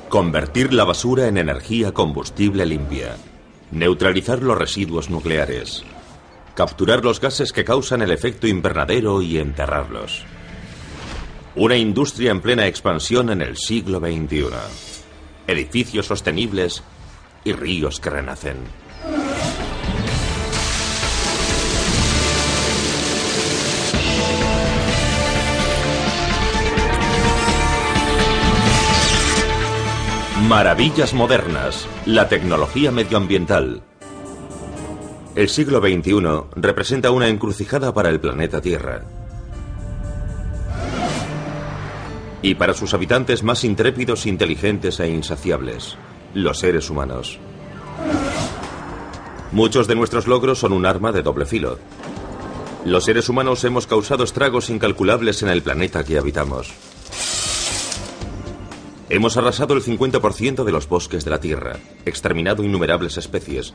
Convertir la basura en energía combustible limpia. Neutralizar los residuos nucleares. Capturar los gases que causan el efecto invernadero y enterrarlos. Una industria en plena expansión en el siglo XXI. Edificios sostenibles y ríos que renacen. Maravillas modernas. La tecnología medioambiental. El siglo XXI representa una encrucijada para el planeta Tierra. Y para sus habitantes más intrépidos, inteligentes e insaciables, los seres humanos. Muchos de nuestros logros son un arma de doble filo. Los seres humanos hemos causado estragos incalculables en el planeta que habitamos. Hemos arrasado el 50% de los bosques de la Tierra, exterminado innumerables especies,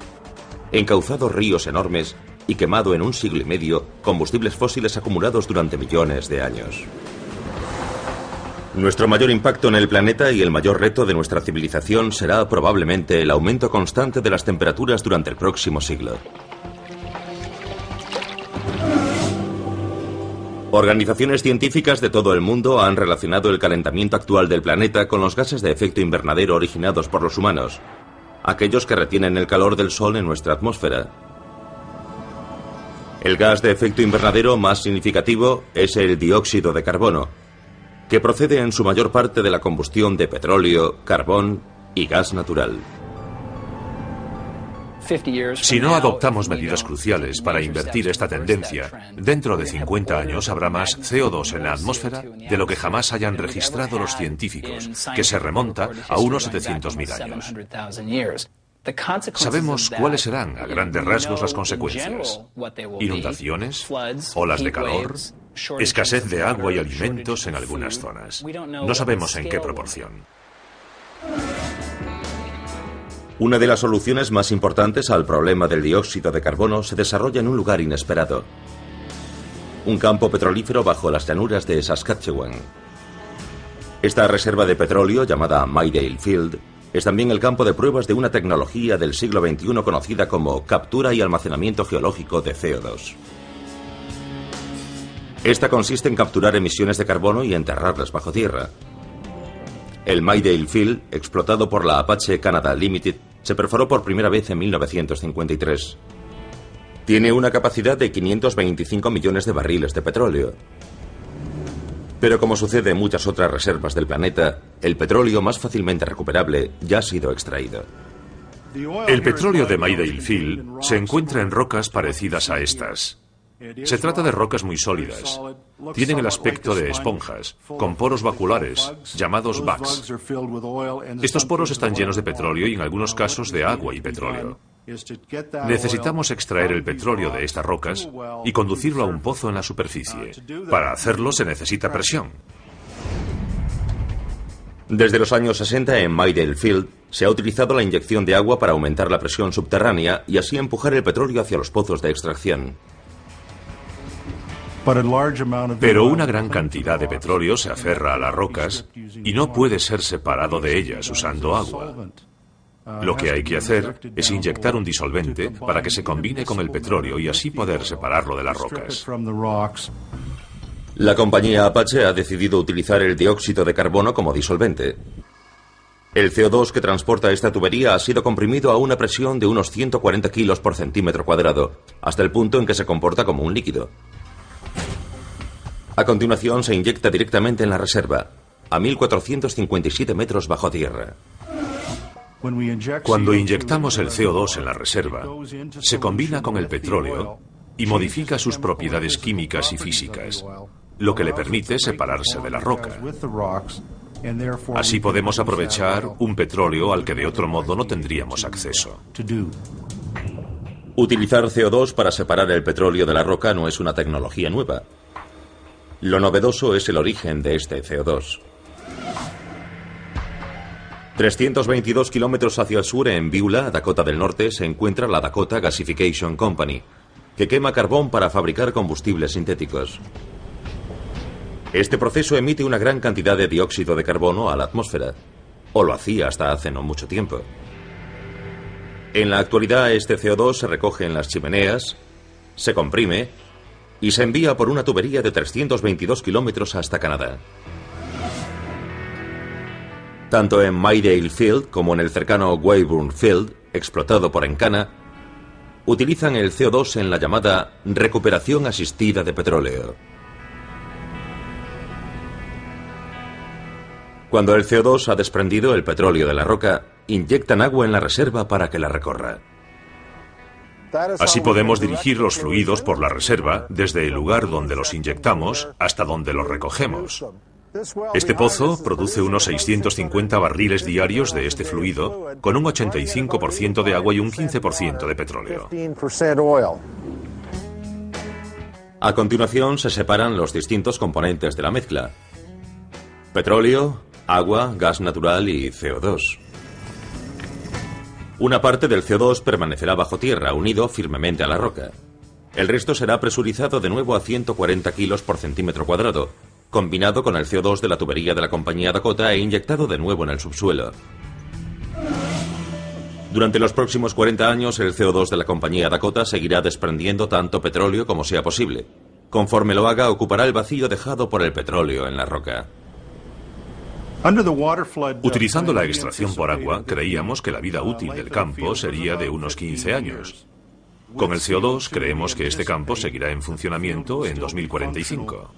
encauzado ríos enormes y quemado en un siglo y medio combustibles fósiles acumulados durante millones de años. Nuestro mayor impacto en el planeta y el mayor reto de nuestra civilización será probablemente el aumento constante de las temperaturas durante el próximo siglo. Organizaciones científicas de todo el mundo han relacionado el calentamiento actual del planeta con los gases de efecto invernadero originados por los humanos, aquellos que retienen el calor del Sol en nuestra atmósfera. El gas de efecto invernadero más significativo es el dióxido de carbono, que procede en su mayor parte de la combustión de petróleo, carbón y gas natural. Si no adoptamos medidas cruciales para invertir esta tendencia, dentro de 50 años habrá más CO2 en la atmósfera de lo que jamás hayan registrado los científicos, que se remonta a unos 700.000 años. Sabemos cuáles serán, a grandes rasgos, las consecuencias. Inundaciones, olas de calor, escasez de agua y alimentos en algunas zonas. No sabemos en qué proporción. Una de las soluciones más importantes al problema del dióxido de carbono se desarrolla en un lugar inesperado. Un campo petrolífero bajo las llanuras de Saskatchewan. Esta reserva de petróleo, llamada Midale Field, es también el campo de pruebas de una tecnología del siglo XXI conocida como captura y almacenamiento geológico de CO2. Esta consiste en capturar emisiones de carbono y enterrarlas bajo tierra. El Midale Field, explotado por la Apache Canada Limited, se perforó por primera vez en 1953. Tiene una capacidad de 525 millones de barriles de petróleo. Pero como sucede en muchas otras reservas del planeta, el petróleo más fácilmente recuperable ya ha sido extraído. El petróleo de Midale Field se encuentra en rocas parecidas a estas. Se trata de rocas muy sólidas. Tienen el aspecto de esponjas, con poros vaculares, llamados bags. Estos poros están llenos de petróleo y en algunos casos de agua y petróleo. Necesitamos extraer el petróleo de estas rocas y conducirlo a un pozo en la superficie. Para hacerlo se necesita presión. Desde los años 60 en Midale Field se ha utilizado la inyección de agua para aumentar la presión subterránea y así empujar el petróleo hacia los pozos de extracción. Pero una gran cantidad de petróleo se aferra a las rocas y no puede ser separado de ellas usando agua. Lo que hay que hacer es inyectar un disolvente para que se combine con el petróleo y así poder separarlo de las rocas. La compañía Apache ha decidido utilizar el dióxido de carbono como disolvente. El CO2 que transporta esta tubería ha sido comprimido a una presión de unos 140 kilos por centímetro cuadrado, hasta el punto en que se comporta como un líquido. A continuación se inyecta directamente en la reserva, a 1457 metros bajo tierra. Cuando inyectamos el CO2 en la reserva, se combina con el petróleo y modifica sus propiedades químicas y físicas, lo que le permite separarse de la roca. Así podemos aprovechar un petróleo al que de otro modo no tendríamos acceso. Utilizar CO2 para separar el petróleo de la roca no es una tecnología nueva. Lo novedoso es el origen de este CO2. 322 kilómetros hacia el sur, en Beulah, Dakota del Norte, se encuentra la Dakota Gasification Company, que quema carbón para fabricar combustibles sintéticos. Este proceso emite una gran cantidad de dióxido de carbono a la atmósfera. o lo hacía hasta hace no mucho tiempo. En la actualidad este CO2 se recoge en las chimeneas, se comprime y se envía por una tubería de 322 kilómetros hasta Canadá. Tanto en Maydale Field como en el cercano Weyburn Field, explotado por Encana, utilizan el CO2 en la llamada recuperación asistida de petróleo. Cuando el CO2 ha desprendido el petróleo de la roca, inyectan agua en la reserva para que la recorra. Así podemos dirigir los fluidos por la reserva desde el lugar donde los inyectamos hasta donde los recogemos. Este pozo produce unos 650 barriles diarios de este fluido, con un 85% de agua y un 15% de petróleo. A continuación se separan los distintos componentes de la mezcla: petróleo, agua, gas natural y CO2. Una parte del CO2 permanecerá bajo tierra, unido firmemente a la roca. El resto será presurizado de nuevo a 140 kilos por centímetro cuadrado, combinado con el CO2 de la tubería de la compañía Dakota e inyectado de nuevo en el subsuelo. Durante los próximos 40 años, el CO2 de la compañía Dakota seguirá desprendiendo tanto petróleo como sea posible. Conforme lo haga, ocupará el vacío dejado por el petróleo en la roca. Utilizando la extracción por agua, creíamos que la vida útil del campo sería de unos 15 años. Con el CO2 creemos que este campo seguirá en funcionamiento en 2045.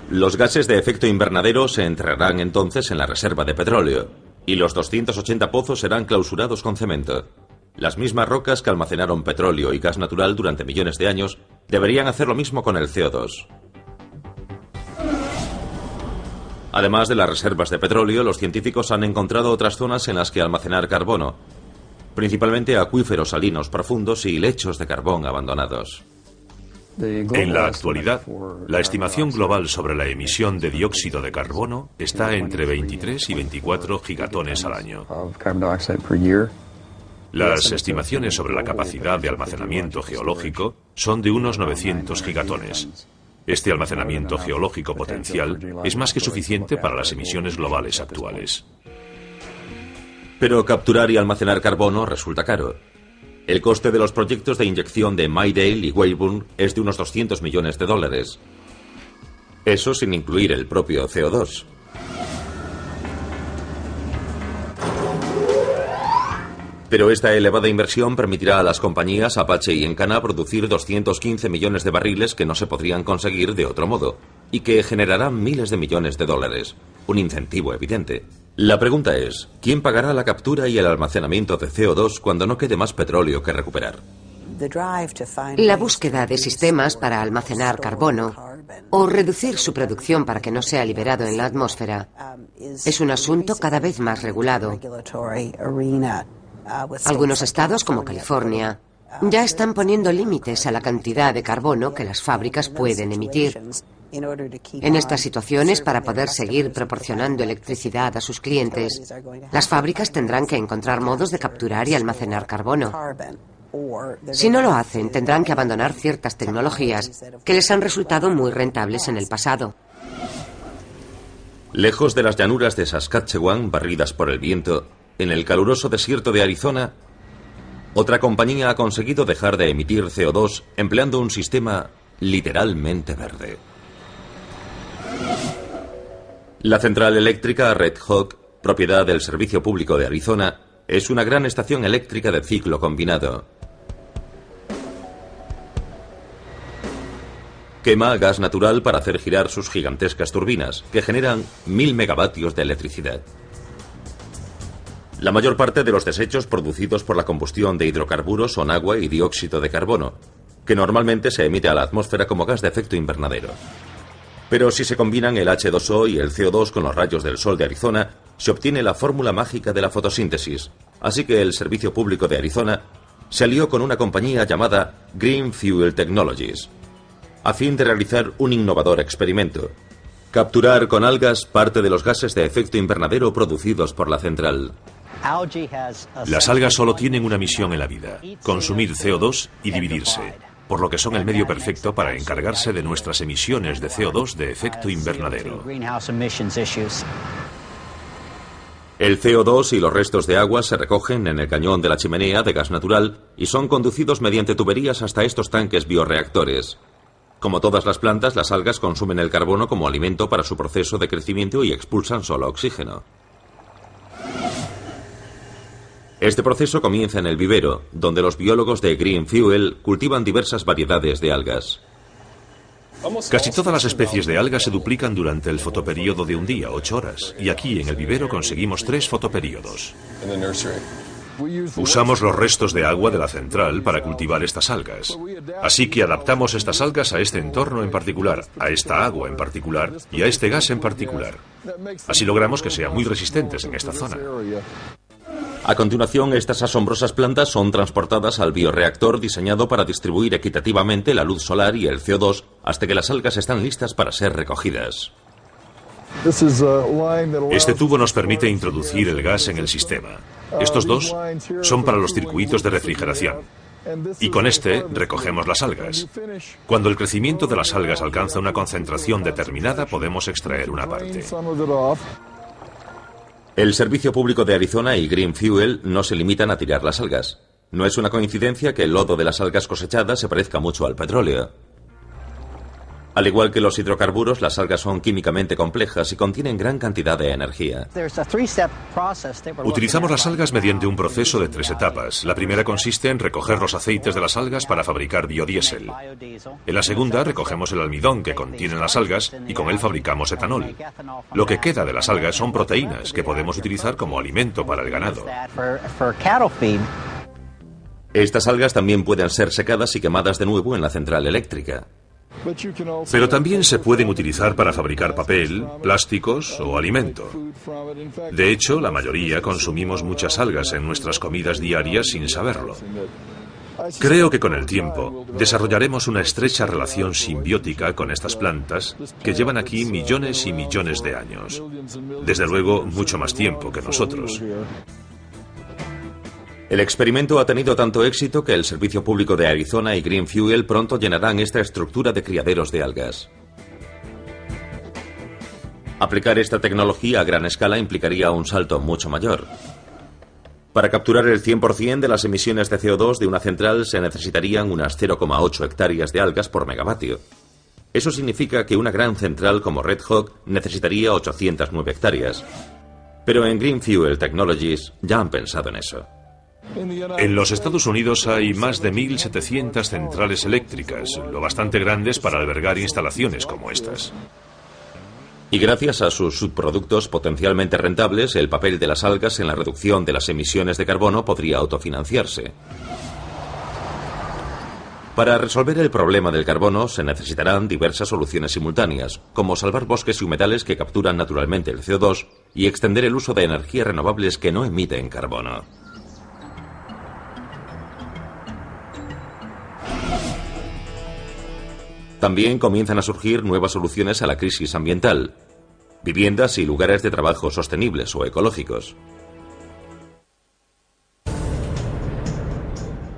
Los gases de efecto invernadero se enterrarán entonces en la reserva de petróleo, y los 280 pozos serán clausurados con cemento. Las mismas rocas que almacenaron petróleo y gas natural durante millones de años deberían hacer lo mismo con el CO2. Además de las reservas de petróleo, los científicos han encontrado otras zonas en las que almacenar carbono, principalmente acuíferos salinos profundos y lechos de carbón abandonados. En la actualidad, la estimación global sobre la emisión de dióxido de carbono está entre 23 y 24 gigatones al año. Las estimaciones sobre la capacidad de almacenamiento geológico son de unos 900 gigatones. Este almacenamiento geológico potencial es más que suficiente para las emisiones globales actuales. Pero capturar y almacenar carbono resulta caro. El coste de los proyectos de inyección de Maydale y Weyburn es de unos 200 millones de dólares. Eso sin incluir el propio CO2. Pero esta elevada inversión permitirá a las compañías Apache y Encana producir 215 millones de barriles que no se podrían conseguir de otro modo, y que generarán miles de millones de dólares. Un incentivo evidente. La pregunta es, ¿quién pagará la captura y el almacenamiento de CO2 cuando no quede más petróleo que recuperar? La búsqueda de sistemas para almacenar carbono o reducir su producción para que no sea liberado en la atmósfera es un asunto cada vez más regulado. Algunos estados, como California, ya están poniendo límites a la cantidad de carbono que las fábricas pueden emitir. En estas situaciones, para poder seguir proporcionando electricidad a sus clientes, las fábricas tendrán que encontrar modos de capturar y almacenar carbono. Si no lo hacen, tendrán que abandonar ciertas tecnologías que les han resultado muy rentables en el pasado. Lejos de las llanuras de Saskatchewan, barridas por el viento, en el caluroso desierto de Arizona, otra compañía ha conseguido dejar de emitir CO2 empleando un sistema literalmente verde. La central eléctrica Red Hawk, propiedad del Servicio Público de Arizona, es una gran estación eléctrica de ciclo combinado. Quema gas natural para hacer girar sus gigantescas turbinas, que generan 1000 megavatios de electricidad. La mayor parte de los desechos producidos por la combustión de hidrocarburos son agua y dióxido de carbono, que normalmente se emite a la atmósfera como gas de efecto invernadero. Pero si se combinan el H2O y el CO2 con los rayos del sol de Arizona, se obtiene la fórmula mágica de la fotosíntesis. Así que el Servicio Público de Arizona se alió con una compañía llamada Green Fuel Technologies, a fin de realizar un innovador experimento: capturar con algas parte de los gases de efecto invernadero producidos por la central. Las algas solo tienen una misión en la vida: consumir CO2 y dividirse, por lo que son el medio perfecto para encargarse de nuestras emisiones de CO2 de efecto invernadero. El CO2 y los restos de agua se recogen en el cañón de la chimenea de gas natural y son conducidos mediante tuberías hasta estos tanques bioreactores. Como todas las plantas, las algas consumen el carbono como alimento para su proceso de crecimiento y expulsan solo oxígeno. Este proceso comienza en el vivero, donde los biólogos de Green Fuel cultivan diversas variedades de algas. Casi todas las especies de algas se duplican durante el fotoperíodo de un día, 8 horas, y aquí en el vivero conseguimos 3 fotoperíodos. Usamos los restos de agua de la central para cultivar estas algas. Así que adaptamos estas algas a este entorno en particular, a esta agua en particular y a este gas en particular. Así logramos que sean muy resistentes en esta zona. A continuación, estas asombrosas plantas son transportadas al bioreactor diseñado para distribuir equitativamente la luz solar y el CO2 hasta que las algas están listas para ser recogidas. Este tubo nos permite introducir el gas en el sistema. Estos dos son para los circuitos de refrigeración. Y con este recogemos las algas. Cuando el crecimiento de las algas alcanza una concentración determinada, podemos extraer una parte. El Servicio Público de Arizona y Green Fuel no se limitan a tirar las algas. No es una coincidencia que el lodo de las algas cosechadas se parezca mucho al petróleo. Al igual que los hidrocarburos, las algas son químicamente complejas y contienen gran cantidad de energía. Utilizamos las algas mediante un proceso de 3 etapas. La primera consiste en recoger los aceites de las algas para fabricar biodiesel. En la segunda recogemos el almidón que contienen las algas y con él fabricamos etanol. Lo que queda de las algas son proteínas que podemos utilizar como alimento para el ganado. Estas algas también pueden ser secadas y quemadas de nuevo en la central eléctrica. Pero también se pueden utilizar para fabricar papel, plásticos o alimento. De hecho, la mayoría consumimos muchas algas en nuestras comidas diarias sin saberlo. Creo que con el tiempo desarrollaremos una estrecha relación simbiótica con estas plantas que llevan aquí millones y millones de años. Desde luego, mucho más tiempo que nosotros. El experimento ha tenido tanto éxito que el Servicio Público de Arizona y Green Fuel pronto llenarán esta estructura de criaderos de algas. Aplicar esta tecnología a gran escala implicaría un salto mucho mayor. Para capturar el 100% de las emisiones de CO2 de una central se necesitarían unas 0,8 hectáreas de algas por megavatio. Eso significa que una gran central como Red Hawk necesitaría 809 hectáreas. Pero en Green Fuel Technologies ya han pensado en eso. En los Estados Unidos hay más de 1.700 centrales eléctricas, lo bastante grandes para albergar instalaciones como estas. Y gracias a sus subproductos potencialmente rentables, el papel de las algas en la reducción de las emisiones de carbono podría autofinanciarse. Para resolver el problema del carbono se necesitarán diversas soluciones simultáneas, como salvar bosques y humedales que capturan naturalmente el CO2 y extender el uso de energías renovables que no emiten carbono. También comienzan a surgir nuevas soluciones a la crisis ambiental, viviendas y lugares de trabajo sostenibles o ecológicos.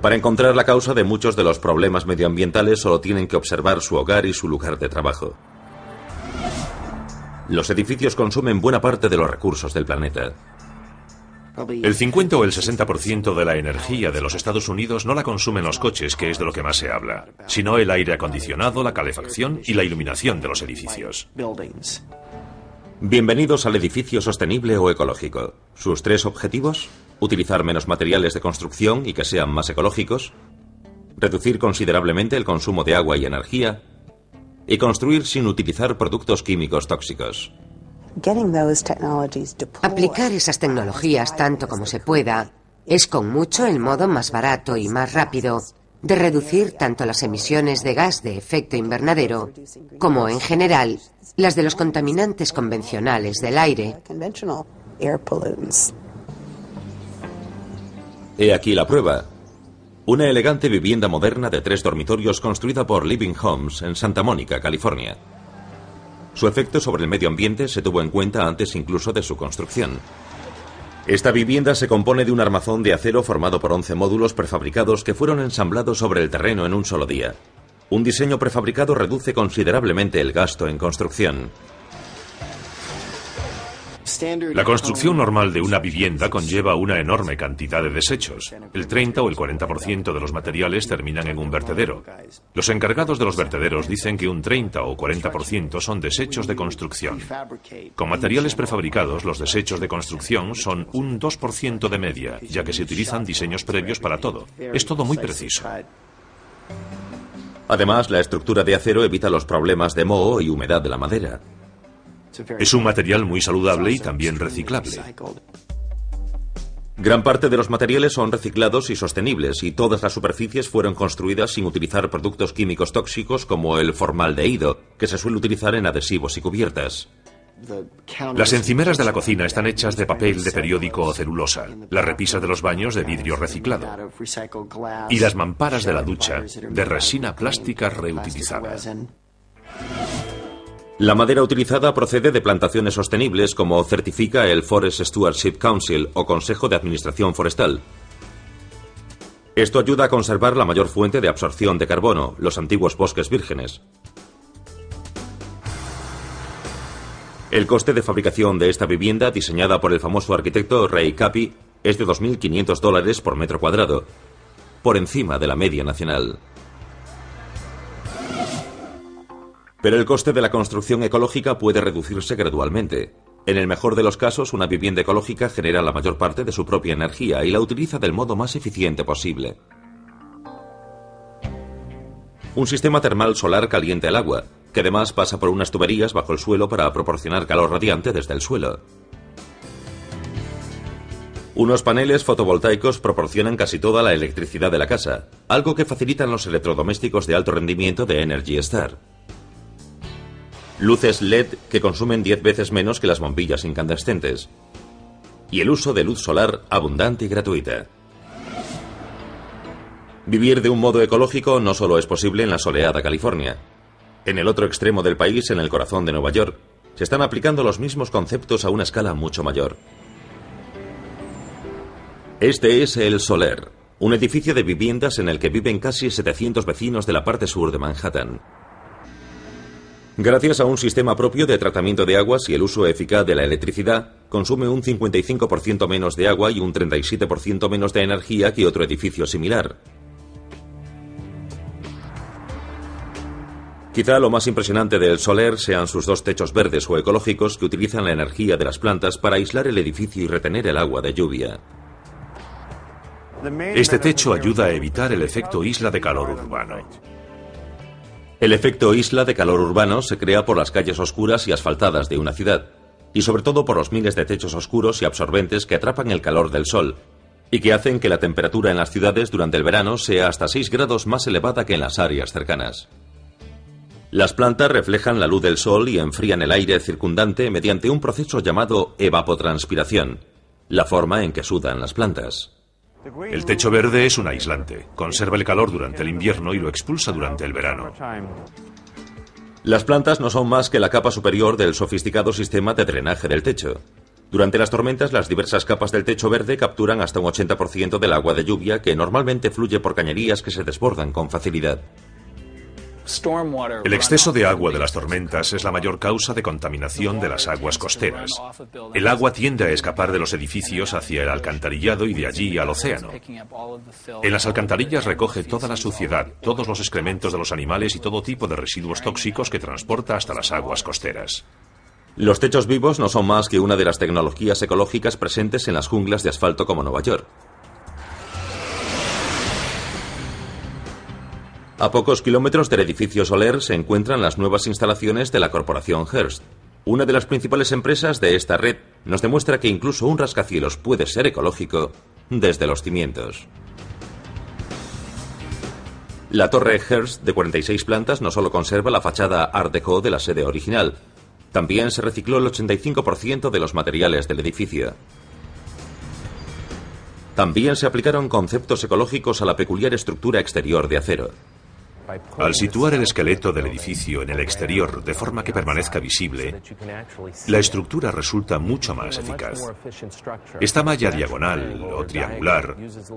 Para encontrar la causa de muchos de los problemas medioambientales solo tienen que observar su hogar y su lugar de trabajo. Los edificios consumen buena parte de los recursos del planeta. El 50 o el 60% de la energía de los Estados Unidos no la consumen los coches, que es de lo que más se habla, sino el aire acondicionado, la calefacción y la iluminación de los edificios. Bienvenidos al edificio sostenible o ecológico. ¿Sus 3 objetivos? Utilizar menos materiales de construcción y que sean más ecológicos, reducir considerablemente el consumo de agua y energía, y construir sin utilizar productos químicos tóxicos. Aplicar esas tecnologías tanto como se pueda es con mucho el modo más barato y más rápido de reducir tanto las emisiones de gas de efecto invernadero como, en general, las de los contaminantes convencionales del aire. He aquí la prueba. Una elegante vivienda moderna de 3 dormitorios construida por Living Homes en Santa Mónica, California. Su efecto sobre el medio ambiente se tuvo en cuenta antes incluso de su construcción. Esta vivienda se compone de un armazón de acero formado por 11 módulos prefabricados que fueron ensamblados sobre el terreno en un solo día. Un diseño prefabricado reduce considerablemente el gasto en construcción. La construcción normal de una vivienda conlleva una enorme cantidad de desechos. El 30 o el 40% de los materiales terminan en un vertedero. Los encargados de los vertederos dicen que un 30 o 40% son desechos de construcción. Con materiales prefabricados, los desechos de construcción son un 2% de media, ya que se utilizan diseños previos para todo. Es todo muy preciso. Además, la estructura de acero evita los problemas de moho y humedad de la madera. Es un material muy saludable y también reciclable. Gran parte de los materiales son reciclados y sostenibles, y todas las superficies fueron construidas sin utilizar productos químicos tóxicos como el formaldehído, que se suele utilizar en adhesivos y cubiertas. Las encimeras de la cocina están hechas de papel de periódico o celulosa, las repisas de los baños de vidrio reciclado y las mamparas de la ducha de resina plástica reutilizada. La madera utilizada procede de plantaciones sostenibles, como certifica el Forest Stewardship Council o Consejo de Administración Forestal. Esto ayuda a conservar la mayor fuente de absorción de carbono, los antiguos bosques vírgenes. El coste de fabricación de esta vivienda, diseñada por el famoso arquitecto Ray Kapi, es de $2.500 por metro cuadrado, por encima de la media nacional. Pero el coste de la construcción ecológica puede reducirse gradualmente. En el mejor de los casos, una vivienda ecológica genera la mayor parte de su propia energía y la utiliza del modo más eficiente posible. Un sistema termal solar calienta el agua, que además pasa por unas tuberías bajo el suelo para proporcionar calor radiante desde el suelo. Unos paneles fotovoltaicos proporcionan casi toda la electricidad de la casa, algo que facilitan los electrodomésticos de alto rendimiento de Energy Star. Luces LED que consumen 10 veces menos que las bombillas incandescentes. Y el uso de luz solar abundante y gratuita. Vivir de un modo ecológico no solo es posible en la soleada California. En el otro extremo del país, en el corazón de Nueva York, se están aplicando los mismos conceptos a una escala mucho mayor. Este es el Soler, un edificio de viviendas en el que viven casi 700 vecinos de la parte sur de Manhattan. Gracias a un sistema propio de tratamiento de aguas y el uso eficaz de la electricidad, consume un 55% menos de agua y un 37% menos de energía que otro edificio similar. Quizá lo más impresionante del Soler sean sus dos techos verdes o ecológicos que utilizan la energía de las plantas para aislar el edificio y retener el agua de lluvia. Este techo ayuda a evitar el efecto isla de calor urbano. El efecto isla de calor urbano se crea por las calles oscuras y asfaltadas de una ciudad, y sobre todo por los miles de techos oscuros y absorbentes que atrapan el calor del sol, y que hacen que la temperatura en las ciudades durante el verano sea hasta 6 grados más elevada que en las áreas cercanas. Las plantas reflejan la luz del sol y enfrían el aire circundante mediante un proceso llamado evapotranspiración, la forma en que sudan las plantas. El techo verde es un aislante, conserva el calor durante el invierno y lo expulsa durante el verano. Las plantas no son más que la capa superior del sofisticado sistema de drenaje del techo. Durante las tormentas, las diversas capas del techo verde capturan hasta un 80% del agua de lluvia que normalmente fluye por cañerías que se desbordan con facilidad. El exceso de agua de las tormentas es la mayor causa de contaminación de las aguas costeras. El agua tiende a escapar de los edificios hacia el alcantarillado y de allí al océano. En las alcantarillas recoge toda la suciedad, todos los excrementos de los animales y todo tipo de residuos tóxicos que transporta hasta las aguas costeras. Los techos vivos no son más que una de las tecnologías ecológicas presentes en las junglas de asfalto como Nueva York. A pocos kilómetros del edificio Soler se encuentran las nuevas instalaciones de la corporación Hearst. Una de las principales empresas de esta red nos demuestra que incluso un rascacielos puede ser ecológico desde los cimientos. La torre Hearst de 46 plantas no solo conserva la fachada Art Deco de la sede original, también se recicló el 85% de los materiales del edificio. También se aplicaron conceptos ecológicos a la peculiar estructura exterior de acero. Al situar el esqueleto del edificio en el exterior de forma que permanezca visible, la estructura resulta mucho más eficaz. Esta malla diagonal o triangular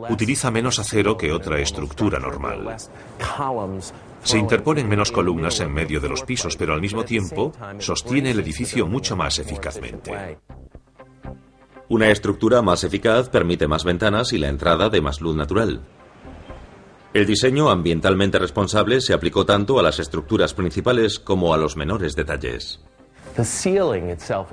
utiliza menos acero que otra estructura normal. Se interponen menos columnas en medio de los pisos, pero al mismo tiempo sostiene el edificio mucho más eficazmente. Una estructura más eficaz permite más ventanas y la entrada de más luz natural. El diseño ambientalmente responsable se aplicó tanto a las estructuras principales como a los menores detalles.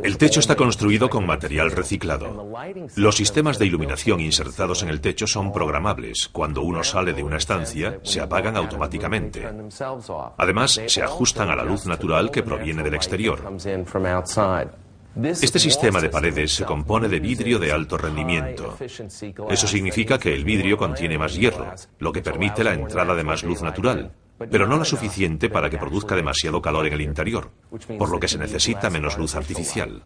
El techo está construido con material reciclado. Los sistemas de iluminación insertados en el techo son programables. Cuando uno sale de una estancia, se apagan automáticamente. Además, se ajustan a la luz natural que proviene del exterior. Este sistema de paredes se compone de vidrio de alto rendimiento. Eso significa que el vidrio contiene más hierro, lo que permite la entrada de más luz natural, pero no la suficiente para que produzca demasiado calor en el interior, por lo que se necesita menos luz artificial.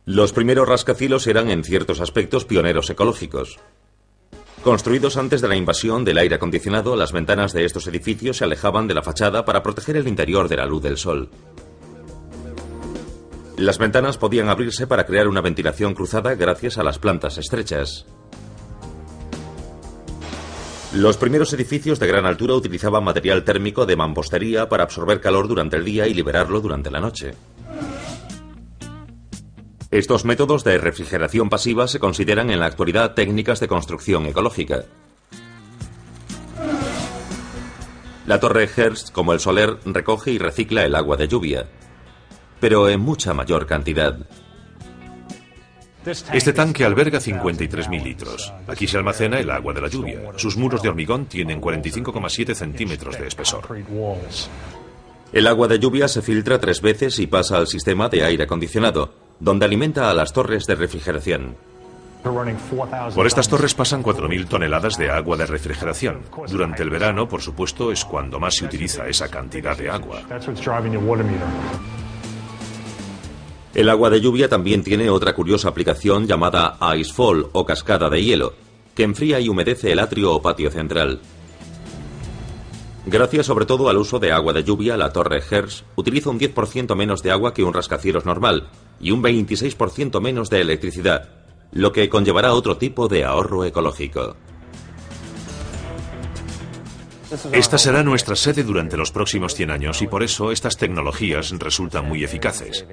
Los primeros rascacielos eran en ciertos aspectos pioneros ecológicos. Construidos antes de la invasión del aire acondicionado, las ventanas de estos edificios se alejaban de la fachada para proteger el interior de la luz del sol. Las ventanas podían abrirse para crear una ventilación cruzada gracias a las plantas estrechas. Los primeros edificios de gran altura utilizaban material térmico de mampostería para absorber calor durante el día y liberarlo durante la noche. Estos métodos de refrigeración pasiva se consideran en la actualidad técnicas de construcción ecológica. La torre Hearst, como el Soler, recoge y recicla el agua de lluvia, pero en mucha mayor cantidad. Este tanque alberga 53.000 litros. Aquí se almacena el agua de la lluvia. Sus muros de hormigón tienen 45,7 centímetros de espesor. El agua de lluvia se filtra 3 veces y pasa al sistema de aire acondicionado, donde alimenta a las torres de refrigeración. Por estas torres pasan 4.000 toneladas de agua de refrigeración. Durante el verano, por supuesto, es cuando más se utiliza esa cantidad de agua. El agua de lluvia también tiene otra curiosa aplicación llamada icefall o cascada de hielo, que enfría y humedece el atrio o patio central. Gracias sobre todo al uso de agua de lluvia, la torre Hearst utiliza un 10% menos de agua que un rascacielos normal y un 26% menos de electricidad, lo que conllevará otro tipo de ahorro ecológico. Esta será nuestra sede durante los próximos 100 años y por eso estas tecnologías resultan muy eficaces.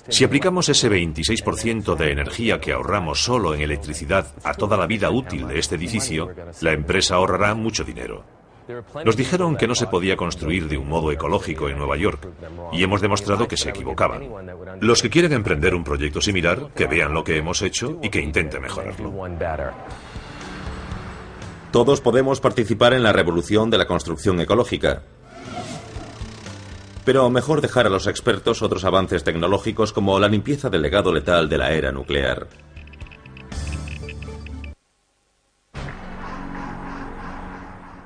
Si aplicamos ese 26% de energía que ahorramos solo en electricidad a toda la vida útil de este edificio, la empresa ahorrará mucho dinero. Nos dijeron que no se podía construir de un modo ecológico en Nueva York y hemos demostrado que se equivocaban. Los que quieren emprender un proyecto similar, que vean lo que hemos hecho y que intenten mejorarlo. Todos podemos participar en la revolución de la construcción ecológica. Pero mejor dejar a los expertos otros avances tecnológicos como la limpieza del legado letal de la era nuclear.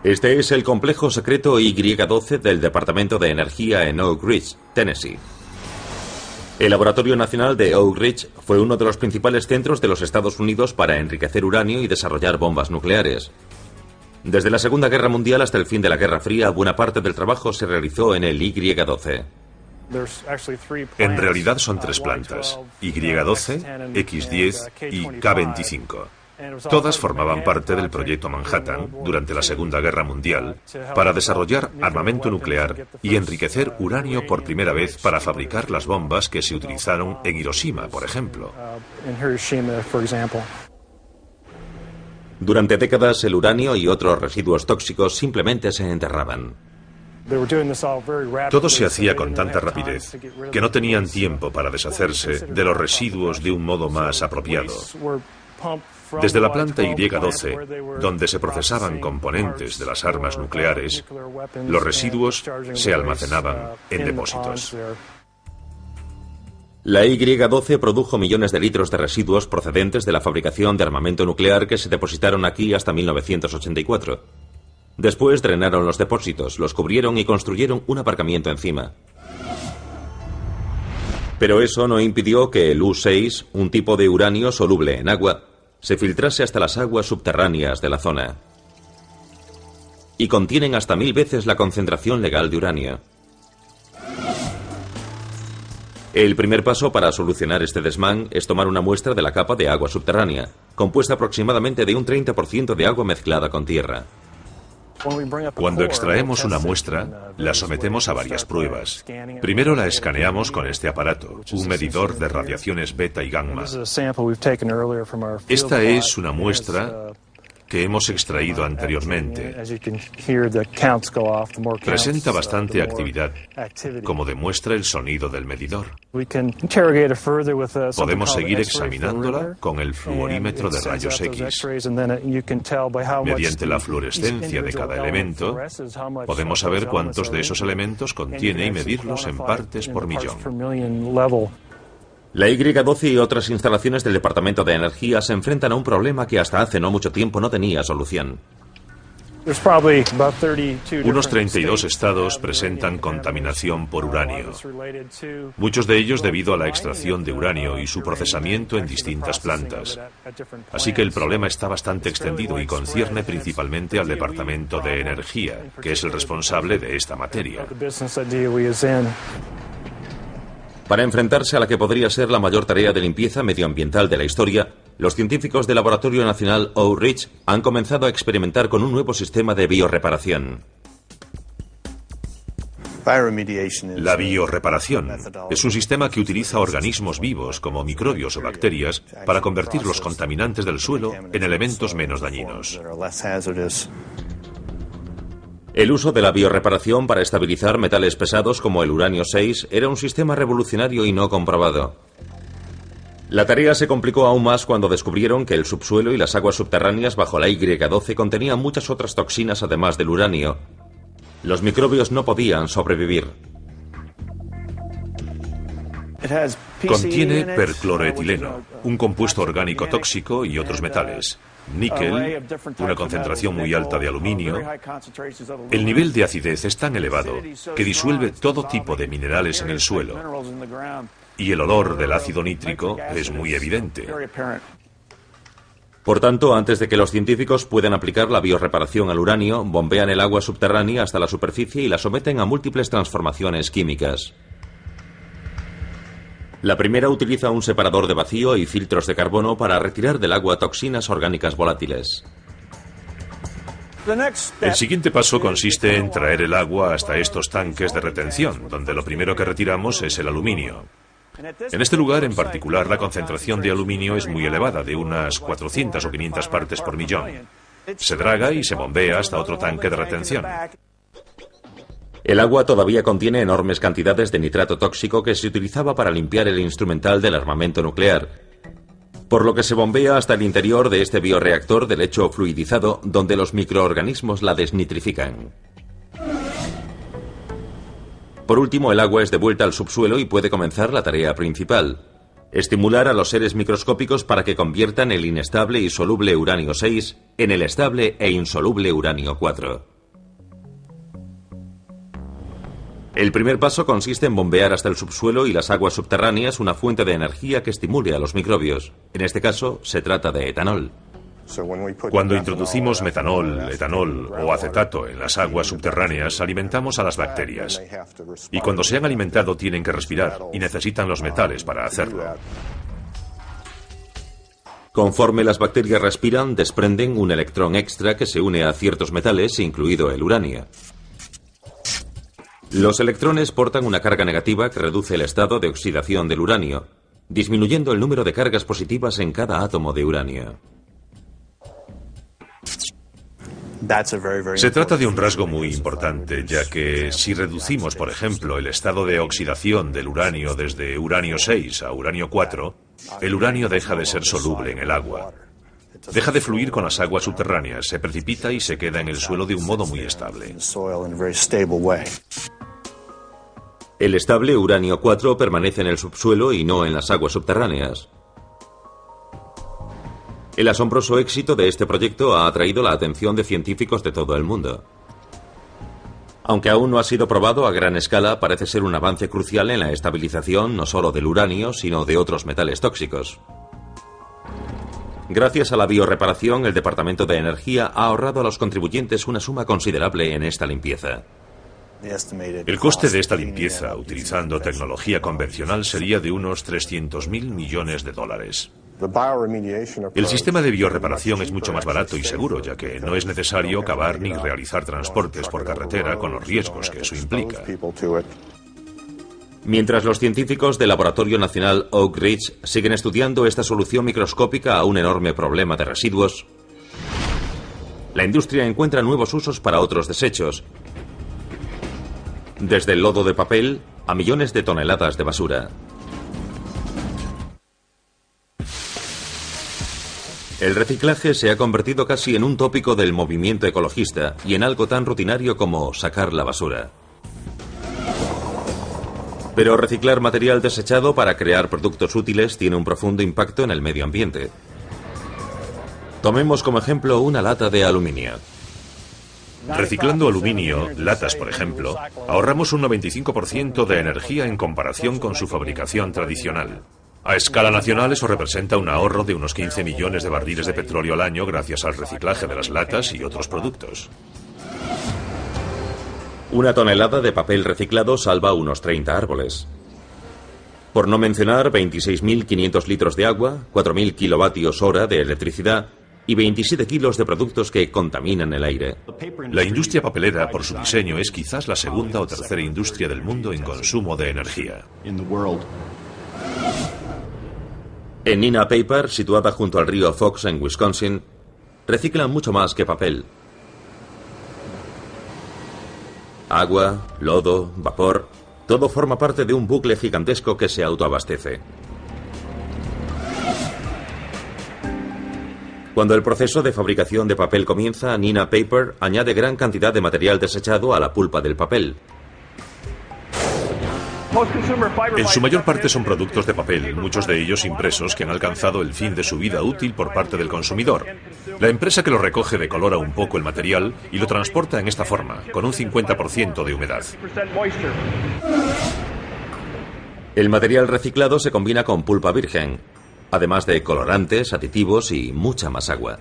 Este es el complejo secreto Y-12 del Departamento de Energía en Oak Ridge, Tennessee. El Laboratorio Nacional de Oak Ridge fue uno de los principales centros de los Estados Unidos para enriquecer uranio y desarrollar bombas nucleares. Desde la Segunda Guerra Mundial hasta el fin de la Guerra Fría, buena parte del trabajo se realizó en el Y-12. En realidad son 3 plantas, Y-12, X-10 y K-25. Todas formaban parte del proyecto Manhattan durante la Segunda Guerra Mundial para desarrollar armamento nuclear y enriquecer uranio por primera vez para fabricar las bombas que se utilizaron en Hiroshima, por ejemplo. Durante décadas, el uranio y otros residuos tóxicos simplemente se enterraban. Todo se hacía con tanta rapidez que no tenían tiempo para deshacerse de los residuos de un modo más apropiado. Desde la planta Y-12, donde se procesaban componentes de las armas nucleares, los residuos se almacenaban en depósitos. La Y-12 produjo millones de litros de residuos procedentes de la fabricación de armamento nuclear que se depositaron aquí hasta 1984. Después drenaron los depósitos, los cubrieron y construyeron un aparcamiento encima. Pero eso no impidió que el U-6, un tipo de uranio soluble en agua, se filtrase hasta las aguas subterráneas de la zona. Y contienen hasta 1000 veces la concentración legal de uranio. El primer paso para solucionar este desmán es tomar una muestra de la capa de agua subterránea, compuesta aproximadamente de un 30% de agua mezclada con tierra. Cuando extraemos una muestra, la sometemos a varias pruebas. Primero la escaneamos con este aparato, un medidor de radiaciones beta y gamma. Esta es una muestra que hemos extraído anteriormente. Presenta bastante actividad, como demuestra el sonido del medidor. Podemos seguir examinándola con el fluorímetro de rayos X. Mediante la fluorescencia de cada elemento, podemos saber cuántos de esos elementos contiene y medirlos en partes por millón. La Y12 y otras instalaciones del Departamento de Energía se enfrentan a un problema que hasta hace no mucho tiempo no tenía solución. Unos 32 estados presentan contaminación por uranio, muchos de ellos debido a la extracción de uranio y su procesamiento en distintas plantas. Así que el problema está bastante extendido y concierne principalmente al Departamento de Energía, que es el responsable de esta materia. Para enfrentarse a la que podría ser la mayor tarea de limpieza medioambiental de la historia, los científicos del Laboratorio Nacional Oak Ridge han comenzado a experimentar con un nuevo sistema de biorreparación. La biorreparación es un sistema que utiliza organismos vivos como microbios o bacterias para convertir los contaminantes del suelo en elementos menos dañinos. El uso de la biorreparación para estabilizar metales pesados como el uranio 6 era un sistema revolucionario y no comprobado. La tarea se complicó aún más cuando descubrieron que el subsuelo y las aguas subterráneas bajo la Y12 contenían muchas otras toxinas además del uranio. Los microbios no podían sobrevivir. Contiene percloroetileno, un compuesto orgánico tóxico y otros metales. Níquel, una concentración muy alta de aluminio. El nivel de acidez es tan elevado que disuelve todo tipo de minerales en el suelo. Y el olor del ácido nítrico es muy evidente. Por tanto, antes de que los científicos puedan aplicar la biorreparación al uranio, bombean el agua subterránea hasta la superficie y la someten a múltiples transformaciones químicas. La primera utiliza un separador de vacío y filtros de carbono para retirar del agua toxinas orgánicas volátiles. El siguiente paso consiste en traer el agua hasta estos tanques de retención, donde lo primero que retiramos es el aluminio. En este lugar en particular, la concentración de aluminio es muy elevada, de unas 400 o 500 partes por millón. Se draga y se bombea hasta otro tanque de retención. El agua todavía contiene enormes cantidades de nitrato tóxico que se utilizaba para limpiar el instrumental del armamento nuclear, por lo que se bombea hasta el interior de este bioreactor de lecho fluidizado, donde los microorganismos la desnitrifican. Por último, el agua es devuelta al subsuelo y puede comenzar la tarea principal: estimular a los seres microscópicos para que conviertan el inestable y soluble uranio 6 en el estable e insoluble uranio 4. El primer paso consiste en bombear hasta el subsuelo y las aguas subterráneas una fuente de energía que estimule a los microbios. En este caso, se trata de etanol. Cuando introducimos metanol, etanol o acetato en las aguas subterráneas, alimentamos a las bacterias. Y cuando se han alimentado tienen que respirar y necesitan los metales para hacerlo. Conforme las bacterias respiran, desprenden un electrón extra que se une a ciertos metales, incluido el uranio. Los electrones portan una carga negativa que reduce el estado de oxidación del uranio, disminuyendo el número de cargas positivas en cada átomo de uranio. Se trata de un rasgo muy importante, ya que si reducimos, por ejemplo, el estado de oxidación del uranio desde uranio 6 a uranio 4, el uranio deja de ser soluble en el agua. Deja de fluir con las aguas subterráneas, se precipita y se queda en el suelo de un modo muy estable. El estable uranio 4 permanece en el subsuelo y no en las aguas subterráneas. El asombroso éxito de este proyecto ha atraído la atención de científicos de todo el mundo. Aunque aún no ha sido probado a gran escala, parece ser un avance crucial en la estabilización no solo del uranio, sino de otros metales tóxicos. Gracias a la biorreparación, el Departamento de Energía ha ahorrado a los contribuyentes una suma considerable en esta limpieza. El coste de esta limpieza, utilizando tecnología convencional, sería de unos 300.000 millones de dólares. El sistema de biorreparación es mucho más barato y seguro, ya que no es necesario cavar ni realizar transportes por carretera con los riesgos que eso implica. Mientras los científicos del Laboratorio Nacional Oak Ridge siguen estudiando esta solución microscópica a un enorme problema de residuos, la industria encuentra nuevos usos para otros desechos, desde el lodo de papel a millones de toneladas de basura. El reciclaje se ha convertido casi en un tópico del movimiento ecologista y en algo tan rutinario como sacar la basura. Pero reciclar material desechado para crear productos útiles tiene un profundo impacto en el medio ambiente. Tomemos como ejemplo una lata de aluminio. Reciclando aluminio, latas por ejemplo, ahorramos un 95% de energía en comparación con su fabricación tradicional. A escala nacional eso representa un ahorro de unos 15 millones de barriles de petróleo al año gracias al reciclaje de las latas y otros productos. Una tonelada de papel reciclado salva unos 30 árboles. Por no mencionar 26.500 litros de agua, 4.000 kilovatios hora de electricidad y 27 kilos de productos que contaminan el aire. La industria papelera, por su diseño, es quizás la segunda o tercera industria del mundo en consumo de energía. En Neenah Paper, situada junto al río Fox en Wisconsin, reciclan mucho más que papel. Agua, lodo, vapor, todo forma parte de un bucle gigantesco que se autoabastece. Cuando el proceso de fabricación de papel comienza, Neenah Paper añade gran cantidad de material desechado a la pulpa del papel. En su mayor parte son productos de papel, muchos de ellos impresos que han alcanzado el fin de su vida útil por parte del consumidor. La empresa que lo recoge decolora un poco el material y lo transporta en esta forma, con un 50% de humedad. El material reciclado se combina con pulpa virgen, además de colorantes, aditivos y mucha más agua.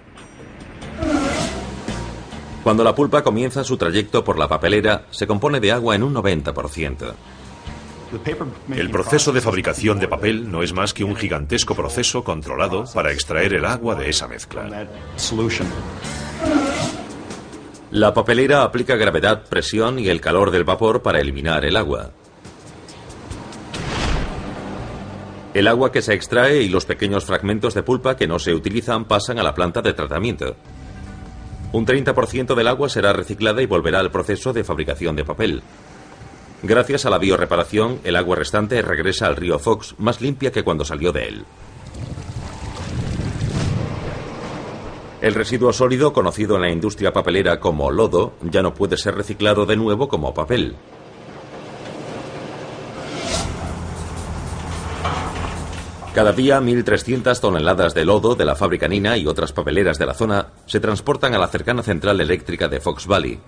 Cuando la pulpa comienza su trayecto por la papelera, se compone de agua en un 90%. El proceso de fabricación de papel no es más que un gigantesco proceso controlado para extraer el agua de esa mezcla. La papelera aplica gravedad, presión y el calor del vapor para eliminar el agua. El agua que se extrae y los pequeños fragmentos de pulpa que no se utilizan pasan a la planta de tratamiento. Un 30% del agua será reciclada y volverá al proceso de fabricación de papel. Gracias a la biorreparación, el agua restante regresa al río Fox más limpia que cuando salió de él. El residuo sólido, conocido en la industria papelera como lodo, ya no puede ser reciclado de nuevo como papel. Cada día, 1.300 toneladas de lodo de la fábrica Neenah y otras papeleras de la zona se transportan a la cercana central eléctrica de Fox Valley,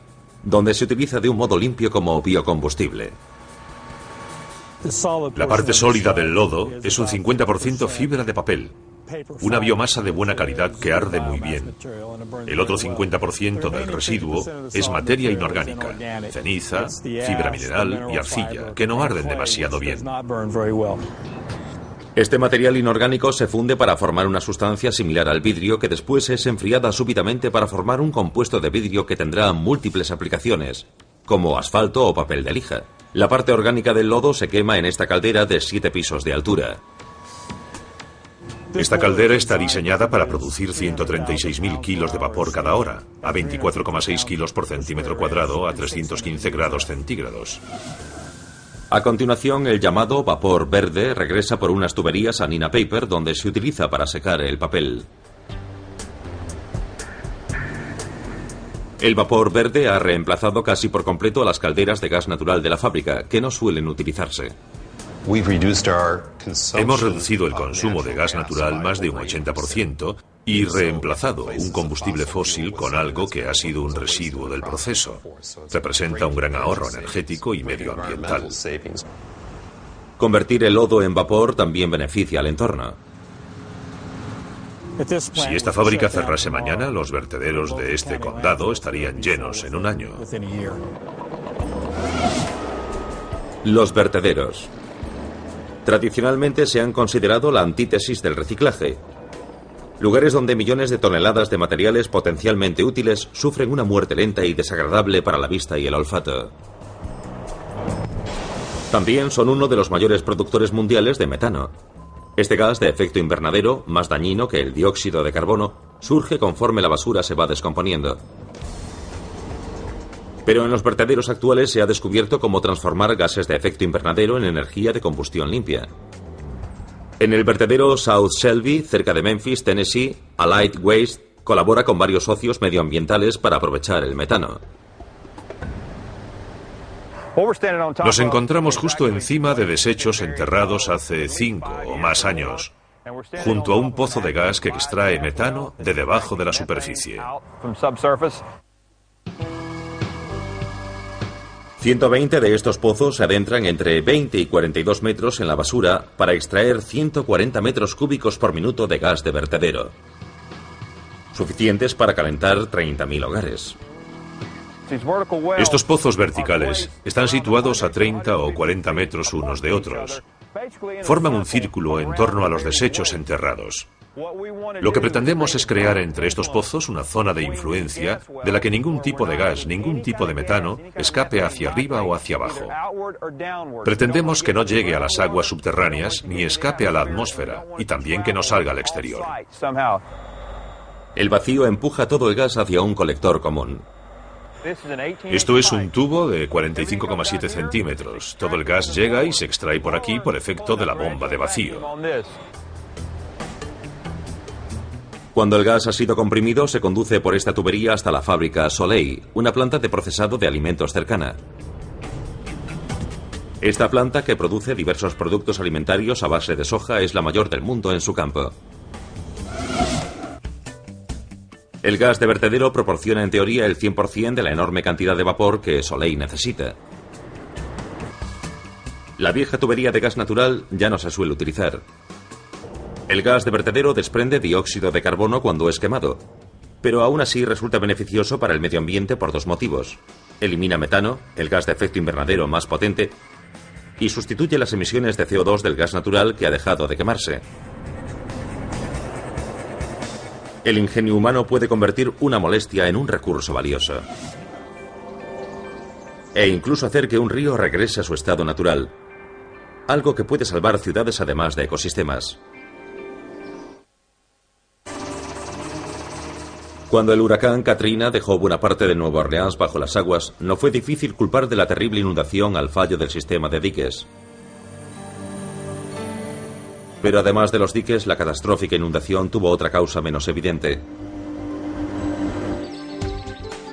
donde se utiliza de un modo limpio como biocombustible. La parte sólida del lodo es un 50% fibra de papel, una biomasa de buena calidad que arde muy bien. El otro 50% del residuo es materia inorgánica, ceniza, fibra mineral y arcilla, que no arden demasiado bien. Este material inorgánico se funde para formar una sustancia similar al vidrio que después es enfriada súbitamente para formar un compuesto de vidrio que tendrá múltiples aplicaciones, como asfalto o papel de lija. La parte orgánica del lodo se quema en esta caldera de 7 pisos de altura. Esta caldera está diseñada para producir 136.000 kilos de vapor cada hora, a 24,6 kilos por centímetro cuadrado a 315 grados centígrados. A continuación, el llamado vapor verde regresa por unas tuberías a Neenah Paper, donde se utiliza para secar el papel. El vapor verde ha reemplazado casi por completo a las calderas de gas natural de la fábrica, que no suelen utilizarse. Hemos reducido el consumo de gas natural más de un 80% y reemplazado un combustible fósil con algo que ha sido un residuo del proceso. Representa un gran ahorro energético y medioambiental. Convertir el lodo en vapor también beneficia al entorno. Si esta fábrica cerrase mañana, los vertederos de este condado estarían llenos en un año. Los vertederos. Tradicionalmente se han considerado la antítesis del reciclaje, Lugares donde millones de toneladas de materiales potencialmente útiles sufren una muerte lenta y desagradable para la vista y el olfato. También son uno de los mayores productores mundiales de metano. Este gas de efecto invernadero, más dañino que el dióxido de carbono, surge conforme la basura se va descomponiendo. Pero en los vertederos actuales se ha descubierto cómo transformar gases de efecto invernadero en energía de combustión limpia. En el vertedero South Shelby, cerca de Memphis, Tennessee, Allied Waste colabora con varios socios medioambientales para aprovechar el metano. Nos encontramos justo encima de desechos enterrados hace 5 o más años, junto a un pozo de gas que extrae metano de debajo de la superficie. 120 de estos pozos se adentran entre 20 y 42 metros en la basura para extraer 140 metros cúbicos por minuto de gas de vertedero, suficientes para calentar 30.000 hogares. Estos pozos verticales están situados a 30 o 40 metros unos de otros. Forman un círculo en torno a los desechos enterrados. Lo que pretendemos es crear entre estos pozos una zona de influencia de la que ningún tipo de gas, ningún tipo de metano escape hacia arriba o hacia abajo. Pretendemos que no llegue a las aguas subterráneas ni escape a la atmósfera y también que no salga al exterior. El vacío empuja todo el gas hacia un colector común. Esto es un tubo de 45,7 centímetros. Todo el gas llega y se extrae por aquí por efecto de la bomba de vacío. Cuando el gas ha sido comprimido, se conduce por esta tubería hasta la fábrica Soleil, una planta de procesado de alimentos cercana. Esta planta, que produce diversos productos alimentarios a base de soja, es la mayor del mundo en su campo. El gas de vertedero proporciona en teoría el 100% de la enorme cantidad de vapor que Soleil necesita. La vieja tubería de gas natural ya no se suele utilizar. El gas de vertedero desprende dióxido de carbono cuando es quemado, pero aún así resulta beneficioso para el medio ambiente por dos motivos. Elimina metano, el gas de efecto invernadero más potente, y sustituye las emisiones de CO2 del gas natural que ha dejado de quemarse. El ingenio humano puede convertir una molestia en un recurso valioso. E incluso hacer que un río regrese a su estado natural. Algo que puede salvar ciudades además de ecosistemas. Cuando el huracán Katrina dejó buena parte de Nueva Orleans bajo las aguas, no fue difícil culpar de la terrible inundación al fallo del sistema de diques. Pero además de los diques, la catastrófica inundación tuvo otra causa menos evidente.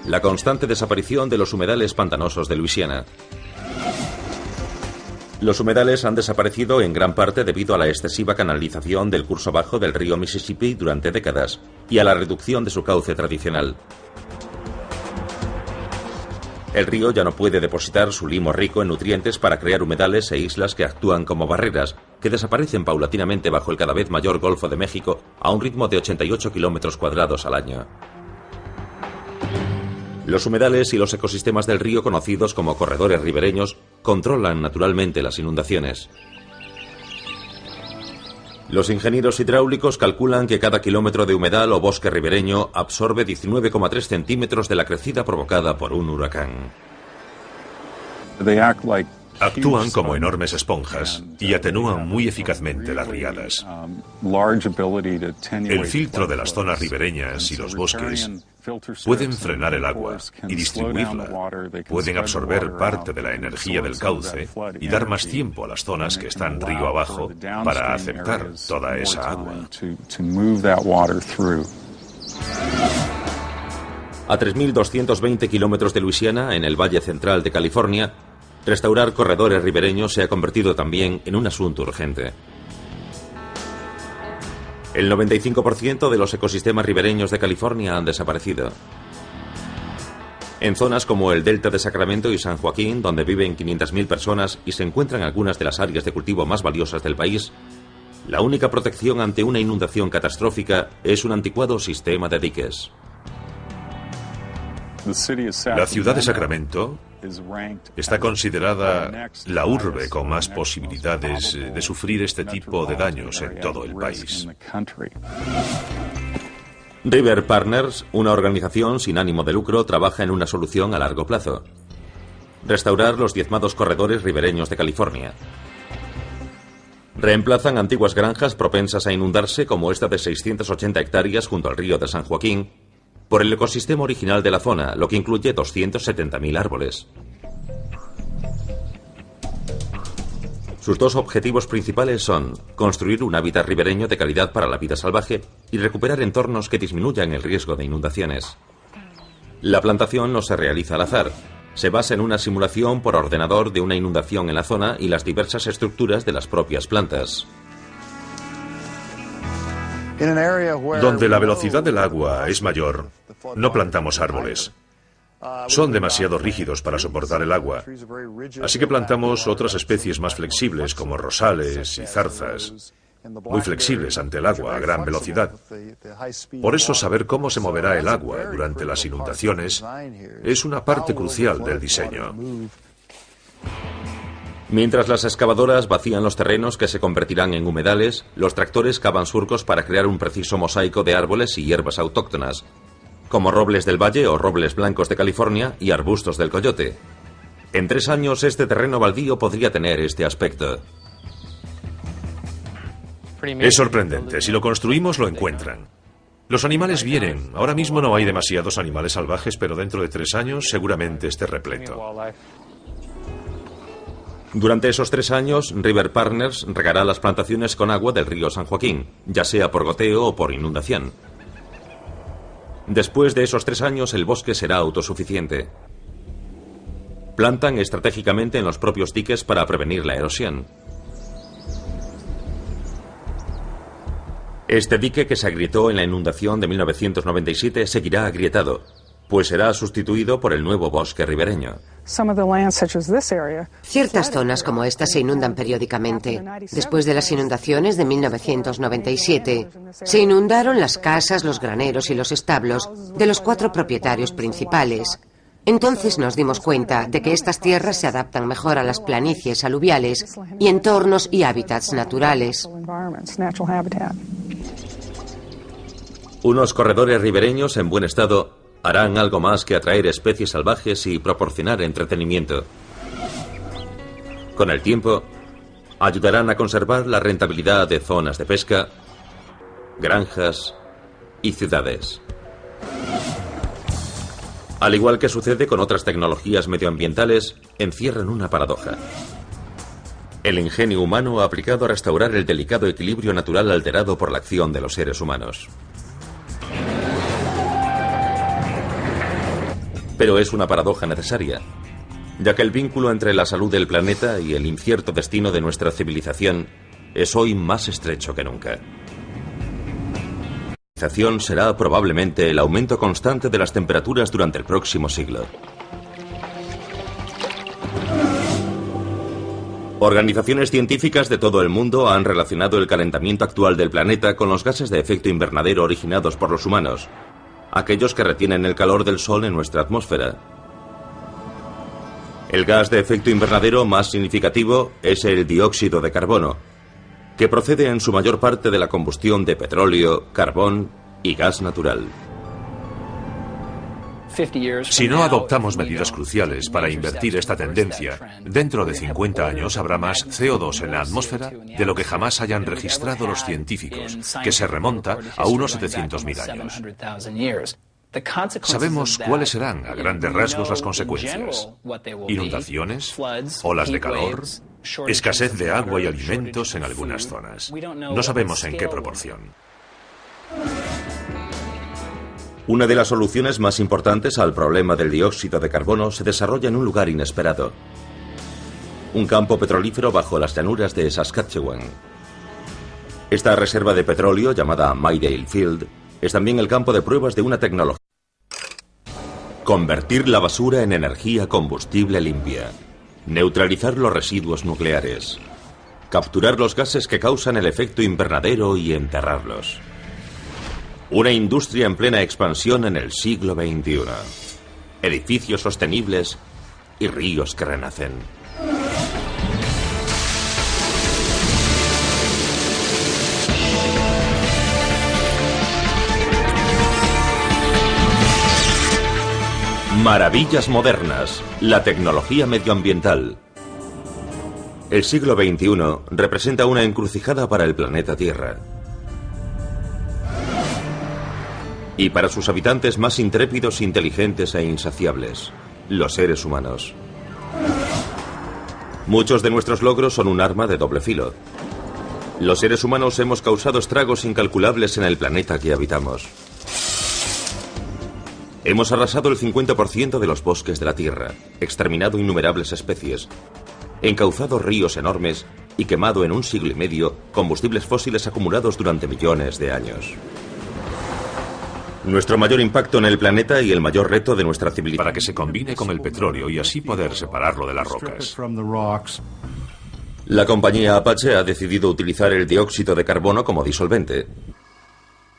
La constante desaparición de los humedales pantanosos de Luisiana. Los humedales han desaparecido en gran parte debido a la excesiva canalización del curso bajo del río Mississippi durante décadas y a la reducción de su cauce tradicional. El río ya no puede depositar su limo rico en nutrientes para crear humedales e islas que actúan como barreras, que desaparecen paulatinamente bajo el cada vez mayor Golfo de México a un ritmo de 88 kilómetros cuadrados al año. Los humedales y los ecosistemas del río, conocidos como corredores ribereños, controlan naturalmente las inundaciones. Los ingenieros hidráulicos calculan que cada kilómetro de humedal o bosque ribereño absorbe 19,3 centímetros de la crecida provocada por un huracán. Actúan como enormes esponjas y atenúan muy eficazmente las riadas. El filtro de las zonas ribereñas y los bosques pueden frenar el agua y distribuirla. Pueden absorber parte de la energía del cauce y dar más tiempo a las zonas que están río abajo para aceptar toda esa agua. A 3.220 kilómetros de Luisiana, en el Valle Central de California, restaurar corredores ribereños se ha convertido también en un asunto urgente. El 95% de los ecosistemas ribereños de California han desaparecido. En zonas como el Delta de Sacramento y San Joaquín, donde viven 500.000 personas y se encuentran algunas de las áreas de cultivo más valiosas del país, la única protección ante una inundación catastrófica es un anticuado sistema de diques. La ciudad de Sacramento está considerada la urbe con más posibilidades de sufrir este tipo de daños en todo el país. River Partners, una organización sin ánimo de lucro, trabaja en una solución a largo plazo: restaurar los diezmados corredores ribereños de California. Reemplazan antiguas granjas propensas a inundarse, como esta de 680 hectáreas junto al río de San Joaquín, por el ecosistema original de la zona, lo que incluye 270.000 árboles. Sus dos objetivos principales son construir un hábitat ribereño de calidad para la vida salvaje y recuperar entornos que disminuyan el riesgo de inundaciones. La plantación no se realiza al azar. Se basa en una simulación por ordenador de una inundación en la zona y las diversas estructuras de las propias plantas. Donde la velocidad del agua es mayor, no plantamos árboles. Son demasiado rígidos para soportar el agua, así que plantamos otras especies más flexibles como rosales y zarzas, muy flexibles ante el agua a gran velocidad. Por eso saber cómo se moverá el agua durante las inundaciones es una parte crucial del diseño. Mientras las excavadoras vacían los terrenos que se convertirán en humedales, los tractores cavan surcos para crear un preciso mosaico de árboles y hierbas autóctonas, como robles del valle o robles blancos de California y arbustos del coyote. En 3 años este terreno baldío podría tener este aspecto. Es sorprendente. Si lo construimos, lo encuentran. Los animales vienen. Ahora mismo no hay demasiados animales salvajes, pero dentro de 3 años seguramente esté repleto. Durante esos 3 años, River Partners regará las plantaciones con agua del río San Joaquín, ya sea por goteo o por inundación. Después de esos 3 años, el bosque será autosuficiente. Plantan estratégicamente en los propios diques para prevenir la erosión. Este dique, que se agrietó en la inundación de 1997, seguirá agrietado, pues será sustituido por el nuevo bosque ribereño. Ciertas zonas como esta se inundan periódicamente. Después de las inundaciones de 1997, se inundaron las casas, los graneros y los establos de los 4 propietarios principales. Entonces nos dimos cuenta de que estas tierras se adaptan mejor a las planicies aluviales y entornos y hábitats naturales. Unos corredores ribereños en buen estado harán algo más que atraer especies salvajes y proporcionar entretenimiento. Con el tiempo, ayudarán a conservar la rentabilidad de zonas de pesca, granjas y ciudades. Al igual que sucede con otras tecnologías medioambientales, encierran una paradoja: el ingenio humano aplicado a restaurar el delicado equilibrio natural alterado por la acción de los seres humanos. Pero es una paradoja necesaria, ya que el vínculo entre la salud del planeta y el incierto destino de nuestra civilización es hoy más estrecho que nunca. La civilización será probablemente el aumento constante de las temperaturas durante el próximo siglo. Organizaciones científicas de todo el mundo han relacionado el calentamiento actual del planeta con los gases de efecto invernadero originados por los humanos, aquellos que retienen el calor del Sol en nuestra atmósfera. El gas de efecto invernadero más significativo es el dióxido de carbono, que procede en su mayor parte de la combustión de petróleo, carbón y gas natural. Si no adoptamos medidas cruciales para invertir esta tendencia, dentro de 50 años habrá más CO2 en la atmósfera de lo que jamás hayan registrado los científicos, que se remonta a unos 700.000 años. Sabemos cuáles serán, a grandes rasgos, las consecuencias: inundaciones, olas de calor, escasez de agua y alimentos en algunas zonas. No sabemos en qué proporción. Una de las soluciones más importantes al problema del dióxido de carbono se desarrolla en un lugar inesperado: un campo petrolífero bajo las llanuras de Saskatchewan. Esta reserva de petróleo, llamada Maydale Field, es también el campo de pruebas de una tecnología: convertir la basura en energía combustible limpia, neutralizar los residuos nucleares, capturar los gases que causan el efecto invernadero y enterrarlos. Una industria en plena expansión en el siglo XXI. Edificios sostenibles y ríos que renacen. Maravillas modernas, la tecnología medioambiental. El siglo XXI representa una encrucijada para el planeta Tierra. Y para sus habitantes más intrépidos, inteligentes e insaciables, los seres humanos. Muchos de nuestros logros son un arma de doble filo. Los seres humanos hemos causado estragos incalculables en el planeta que habitamos. Hemos arrasado el 50% de los bosques de la Tierra, exterminado innumerables especies, encauzado ríos enormes y quemado en 1 siglo y medio combustibles fósiles acumulados durante millones de años. Nuestro mayor impacto en el planeta y el mayor reto de nuestra civilización. Para que se combine con el petróleo y así poder separarlo de las rocas. La compañía Apache ha decidido utilizar el dióxido de carbono como disolvente.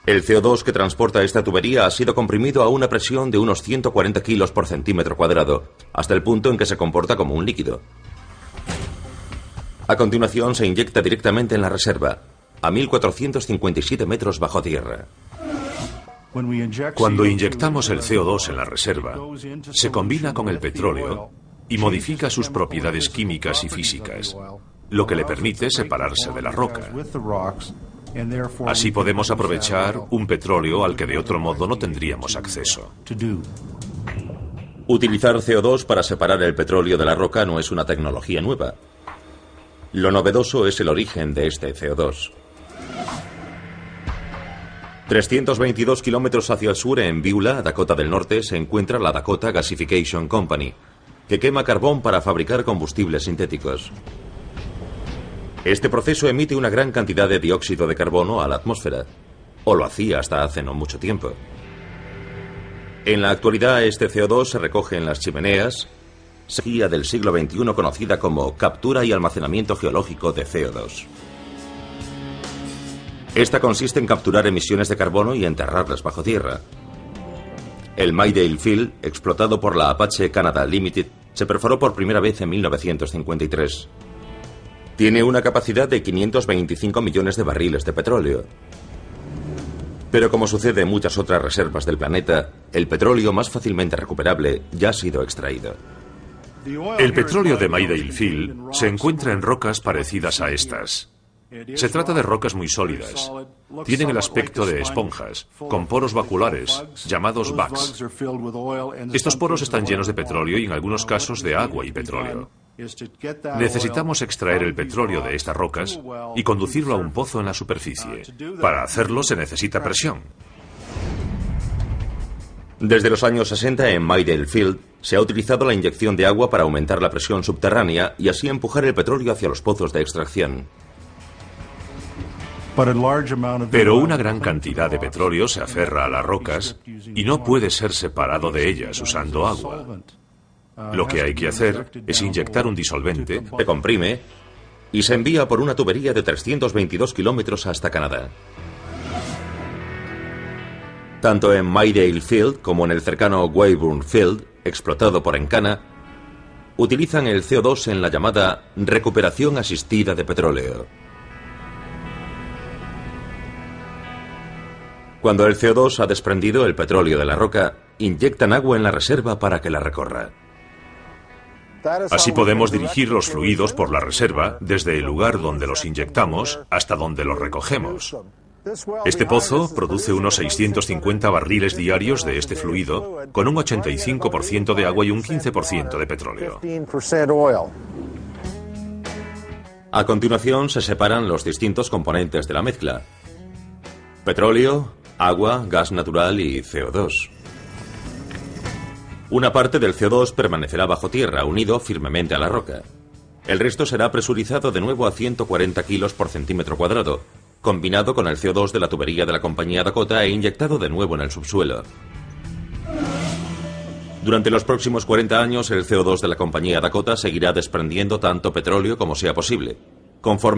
El CO2 que transporta esta tubería ha sido comprimido a una presión de unos 140 kilos por centímetro cuadrado, hasta el punto en que se comporta como un líquido. A continuación se inyecta directamente en la reserva, a 1457 metros bajo tierra. Cuando inyectamos el CO2 en la reserva, se combina con el petróleo y modifica sus propiedades químicas y físicas, lo que le permite separarse de la roca. Así podemos aprovechar un petróleo al que de otro modo no tendríamos acceso. Utilizar CO2 para separar el petróleo de la roca no es una tecnología nueva. Lo novedoso es el origen de este CO2. 322 kilómetros hacia el sur, en Beulah, Dakota del Norte, se encuentra la Dakota Gasification Company, que quema carbón para fabricar combustibles sintéticos. Este proceso emite una gran cantidad de dióxido de carbono a la atmósfera, o lo hacía hasta hace no mucho tiempo. En la actualidad, este CO2 se recoge en las chimeneas, guía del siglo XXI conocida como captura y almacenamiento geológico de CO2. Esta consiste en capturar emisiones de carbono y enterrarlas bajo tierra. El Maydale Field, explotado por la Apache Canada Limited, se perforó por primera vez en 1953. Tiene una capacidad de 525 millones de barriles de petróleo. Pero como sucede en muchas otras reservas del planeta, el petróleo más fácilmente recuperable ya ha sido extraído. El petróleo de Maydale Field se encuentra en rocas parecidas a estas. Se trata de rocas muy sólidas. Tienen el aspecto de esponjas, con poros vaculares, llamados bags. Estos poros están llenos de petróleo y en algunos casos de agua y petróleo. Necesitamos extraer el petróleo de estas rocas y conducirlo a un pozo en la superficie. Para hacerlo se necesita presión. Desde los años 60 en Maydale Field se ha utilizado la inyección de agua para aumentar la presión subterránea y así empujar el petróleo hacia los pozos de extracción. Pero una gran cantidad de petróleo se aferra a las rocas y no puede ser separado de ellas usando agua. Lo que hay que hacer es inyectar un disolvente, se comprime y se envía por una tubería de 322 kilómetros hasta Canadá. Tanto en Maydale Field como en el cercano Weyburn Field, explotado por Encana, utilizan el CO2 en la llamada recuperación asistida de petróleo. Cuando el CO2 ha desprendido el petróleo de la roca, inyectan agua en la reserva para que la recorra. Así podemos dirigir los fluidos por la reserva desde el lugar donde los inyectamos hasta donde los recogemos. Este pozo produce unos 650 barriles diarios de este fluido, con un 85% de agua y un 15% de petróleo. A continuación se separan los distintos componentes de la mezcla: petróleo, agua, gas natural y CO2. Una parte del CO2 permanecerá bajo tierra, unido firmemente a la roca. El resto será presurizado de nuevo a 140 kilos por centímetro cuadrado, combinado con el CO2 de la tubería de la compañía Dakota e inyectado de nuevo en el subsuelo. Durante los próximos 40 años, el CO2 de la compañía Dakota seguirá desprendiendo tanto petróleo como sea posible. Conforme